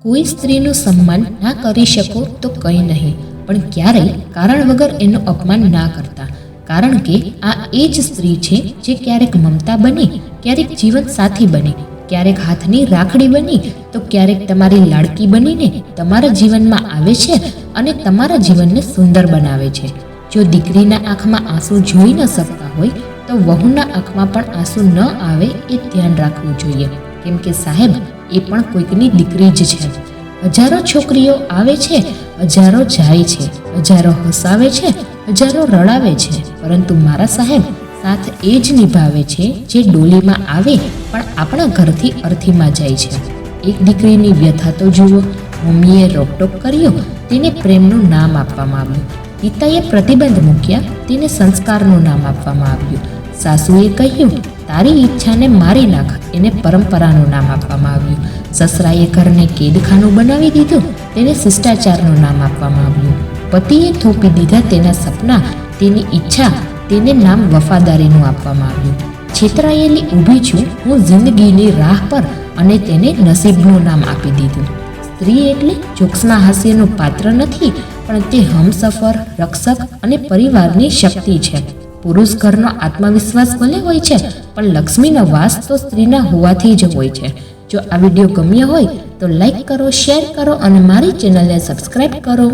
કોઈ સ્ત્રીનું સન્માન ના કરી શકો તો કંઈ નહીં, પણ ક્યારેય કારણ વગર એનું અપમાન ના કરતા. કારણ કે આ એ જ સ્ત્રી છે જે ક્યારેક મમતા બની, ક્યારેક જીવન સાથી બની, ક્યારેક હાથની રાખડી બની, તો ક્યારેક તમારી લાડકી બનીને તમારા જીવનમાં આવે છે અને તમારા જીવનને સુંદર બનાવે છે. જો દીકરીના આંખમાં આંસુ જોઈ ન શકતા હોય તો વહુના આંખમાં પણ આંસુ ન આવે એ ધ્યાન રાખવું જોઈએ. કેમ કે સાહેબ, એ પણ કોઈકની દીકરી જ છે. હજારો છોકરીઓ આવે છે, હજારો જાય છે, હજારો હસાવે છે, હજારો રડાવે છે, પરંતુ મારા સાહેબ સાથ એ જ નિભાવે છે જે ડોલીમાં આવે પણ આપણા ઘરથી અર્થીમાં જાય છે. એક દીકરીની વ્યથા તો જુઓ. મમ્મીએ રોકટોક કર્યો, તેને પ્રેમનું નામ આપવામાં આવ્યું. પિતાએ પ્રતિબંધ મૂક્યા, તેને સંસ્કારનું નામ આપવામાં આવ્યું. સાસુએ કહ્યું, તારી ઈચ્છાને મારી નાખ, એને પરંપરાનું નામ આપવામાં આવ્યું. સસરાએ ઘરને કેદખાનું બનાવી દીધું, તેને શિષ્ટાચારનું નામ આપવામાં આવ્યું. પતિએ થોપી દીધા તેના સપના, તેની ઈચ્છા, તેને નામ વફાદારીનું આપવામાં આવ્યું. છેતરાયેલી ઊભી છું હું જિંદગીની રાહ પર અને તેને નસીબનું નામ આપી દીધું. સ્ત્રી એટલે જોક્સના હાસ્યનું પાત્ર નથી, પણ તે હમસફર, રક્ષક અને પરિવારની શક્તિ છે. પુરુષ ઘરનો આત્મવિશ્વાસ ભલે હોય છે, પણ લક્ષ્મીનો વાસ તો સ્ત્રીના હોવાથી જ હોય છે. જો આ વિડીયો ગમ્યો હોય તો લાઈક કરો, શેર કરો અને મારી ચેનલને સબસ્ક્રાઈબ કરો.